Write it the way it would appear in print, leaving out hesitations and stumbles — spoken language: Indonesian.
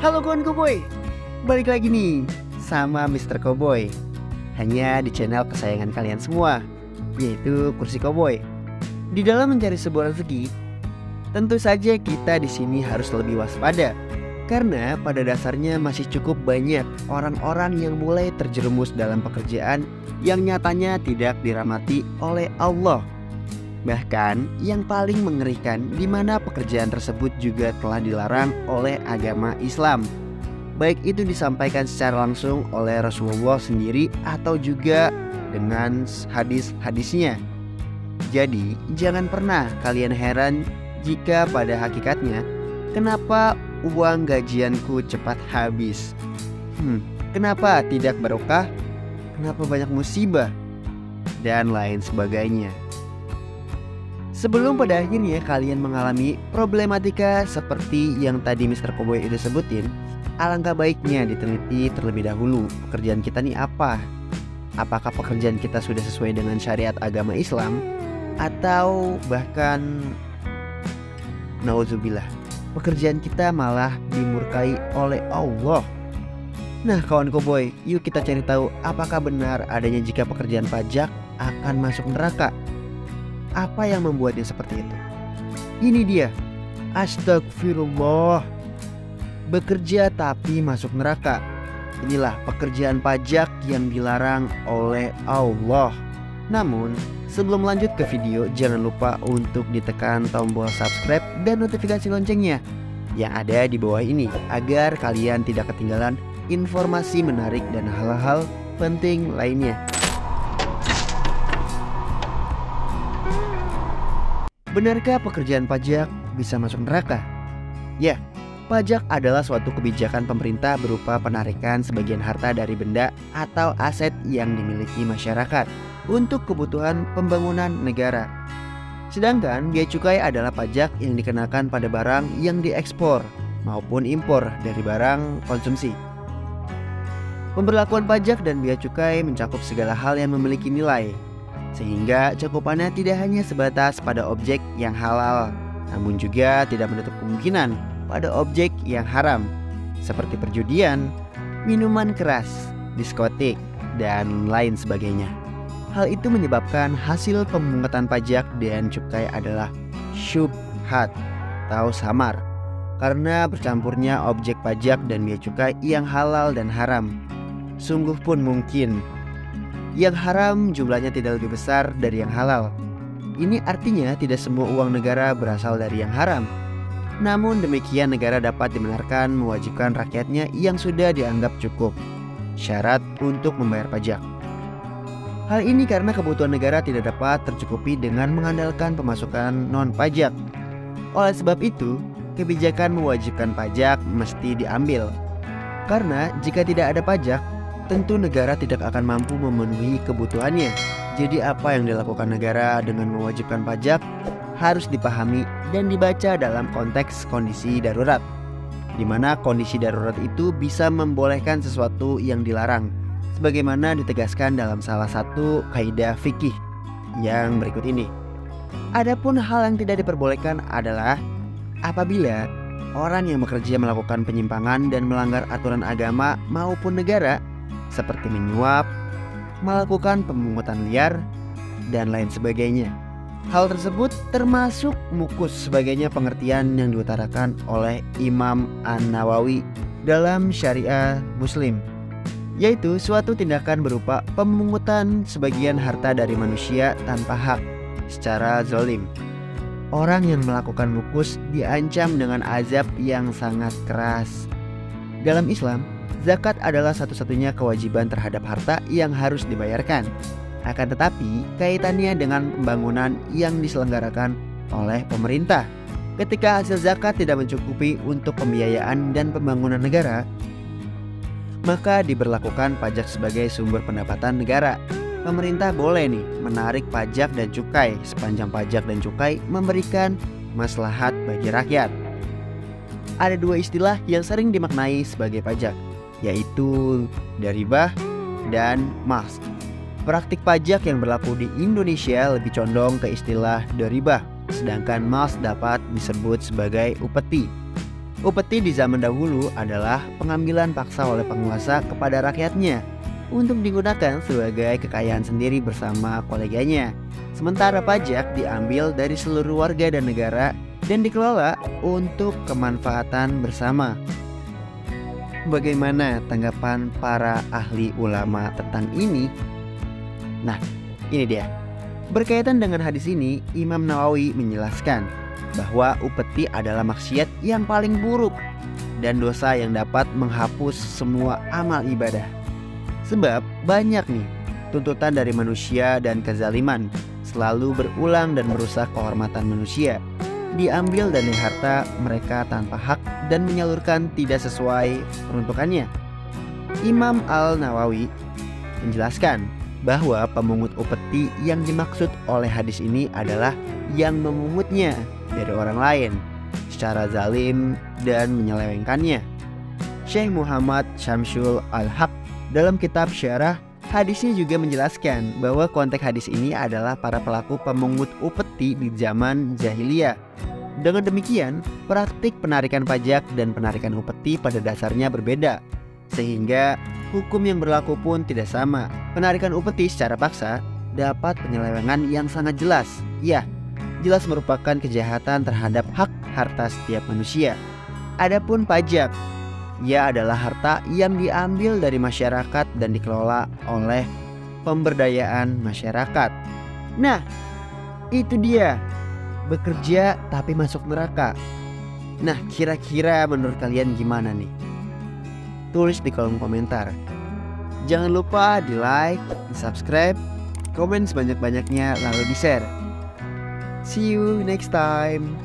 Halo kawan Koboy, balik lagi nih sama Mr. Koboy. Hanya di channel kesayangan kalian semua, yaitu Kursi Koboy. Di dalam mencari sebuah rezeki, tentu saja kita di sini harus lebih waspada. Karena pada dasarnya masih cukup banyak orang-orang yang mulai terjerumus dalam pekerjaan yang nyatanya tidak dirahmati oleh Allah. Bahkan yang paling mengerikan di mana pekerjaan tersebut juga telah dilarang oleh agama Islam. Baik itu disampaikan secara langsung oleh Rasulullah sendiri atau juga dengan hadis-hadisnya. Jadi jangan pernah kalian heran jika pada hakikatnya kenapa uang gajianku cepat habis. Kenapa tidak barokah? Kenapa banyak musibah? Dan lain sebagainya. Sebelum pada akhirnya kalian mengalami problematika seperti yang tadi Mr. Koboy itu sebutin, alangkah baiknya diteliti terlebih dahulu pekerjaan kita nih apa. Apakah pekerjaan kita sudah sesuai dengan syariat agama Islam? Atau bahkan nauzubillah, pekerjaan kita malah dimurkai oleh Allah. Nah kawan Koboy, yuk kita cari tahu apakah benar adanya jika pekerjaan pajak akan masuk neraka. Apa yang membuatnya seperti itu? Ini dia, astagfirullah, bekerja tapi masuk neraka. Inilah pekerjaan pajak yang dilarang oleh Allah. Namun sebelum lanjut ke video, jangan lupa untuk ditekan tombol subscribe dan notifikasi loncengnya yang ada di bawah ini, agar kalian tidak ketinggalan informasi menarik dan hal-hal penting lainnya. Benarkah pekerjaan pajak bisa masuk neraka? Ya, pajak adalah suatu kebijakan pemerintah berupa penarikan sebagian harta dari benda atau aset yang dimiliki masyarakat untuk kebutuhan pembangunan negara. Sedangkan bea cukai adalah pajak yang dikenakan pada barang yang diekspor maupun impor dari barang konsumsi. Pemberlakuan pajak dan bea cukai mencakup segala hal yang memiliki nilai, sehingga cakupannya tidak hanya sebatas pada objek yang halal, namun juga tidak menutup kemungkinan pada objek yang haram, seperti perjudian, minuman keras, diskotik, dan lain sebagainya. Hal itu menyebabkan hasil pemungutan pajak dan cukai adalah syubhat atau samar, karena bercampurnya objek pajak dan bea cukai yang halal dan haram. Sungguh pun mungkin yang haram jumlahnya tidak lebih besar dari yang halal. Ini artinya tidak semua uang negara berasal dari yang haram. Namun demikian negara dapat dibenarkan mewajibkan rakyatnya yang sudah dianggap cukup syarat untuk membayar pajak. Hal ini karena kebutuhan negara tidak dapat tercukupi dengan mengandalkan pemasukan non-pajak. Oleh sebab itu, kebijakan mewajibkan pajak mesti diambil. Karena jika tidak ada pajak, tentu negara tidak akan mampu memenuhi kebutuhannya. Jadi apa yang dilakukan negara dengan mewajibkan pajak harus dipahami dan dibaca dalam konteks kondisi darurat, di mana kondisi darurat itu bisa membolehkan sesuatu yang dilarang, sebagaimana ditegaskan dalam salah satu kaidah fikih yang berikut ini. Adapun hal yang tidak diperbolehkan adalah apabila orang yang bekerja melakukan penyimpangan dan melanggar aturan agama maupun negara, seperti menyuap, melakukan pemungutan liar, dan lain sebagainya. Hal tersebut termasuk mukus sebagainya pengertian yang diutarakan oleh Imam An-Nawawi dalam Syariah Muslim, yaitu suatu tindakan berupa pemungutan sebagian harta dari manusia tanpa hak secara zalim. Orang yang melakukan mukus diancam dengan azab yang sangat keras. Dalam Islam, zakat adalah satu-satunya kewajiban terhadap harta yang harus dibayarkan. Akan tetapi, kaitannya dengan pembangunan yang diselenggarakan oleh pemerintah. Ketika hasil zakat tidak mencukupi untuk pembiayaan dan pembangunan negara, maka diberlakukan pajak sebagai sumber pendapatan negara. Pemerintah boleh nih menarik pajak dan cukai sepanjang pajak dan cukai memberikan maslahat bagi rakyat. Ada dua istilah yang sering dimaknai sebagai pajak, yaitu daribah dan mas. Praktik pajak yang berlaku di Indonesia lebih condong ke istilah daribah, sedangkan mas dapat disebut sebagai upeti. Upeti di zaman dahulu adalah pengambilan paksa oleh penguasa kepada rakyatnya untuk digunakan sebagai kekayaan sendiri bersama koleganya. Sementara pajak diambil dari seluruh warga dan negara dan dikelola untuk kemanfaatan bersama. Bagaimana tanggapan para ahli ulama tentang ini? Nah, ini dia. Berkaitan dengan hadis ini, Imam Nawawi menjelaskan bahwa upeti adalah maksiat yang paling buruk dan dosa yang dapat menghapus semua amal ibadah. Sebab banyak nih tuntutan dari manusia dan kezaliman selalu berulang dan merusak kehormatan manusia, diambil dari harta mereka tanpa hak dan menyalurkan tidak sesuai peruntukannya. Imam Al-Nawawi menjelaskan bahwa pemungut upeti yang dimaksud oleh hadis ini adalah yang memungutnya dari orang lain secara zalim dan menyelewengkannya. Syekh Muhammad Syamsul Al-Haq dalam kitab Syarah hadisnya juga menjelaskan bahwa konteks hadis ini adalah para pelaku pemungut upeti di zaman jahiliyah. Dengan demikian, praktik penarikan pajak dan penarikan upeti pada dasarnya berbeda, sehingga hukum yang berlaku pun tidak sama. Penarikan upeti secara paksa dapat penyelewengan yang sangat jelas. Ya, jelas merupakan kejahatan terhadap hak harta setiap manusia. Adapun pajak, ia adalah harta yang diambil dari masyarakat dan dikelola oleh pemberdayaan masyarakat. Nah, itu dia, bekerja tapi masuk neraka. Nah, kira-kira menurut kalian gimana nih? Tulis di kolom komentar. Jangan lupa di like, di subscribe, komen sebanyak-banyaknya, lalu di share. See you next time.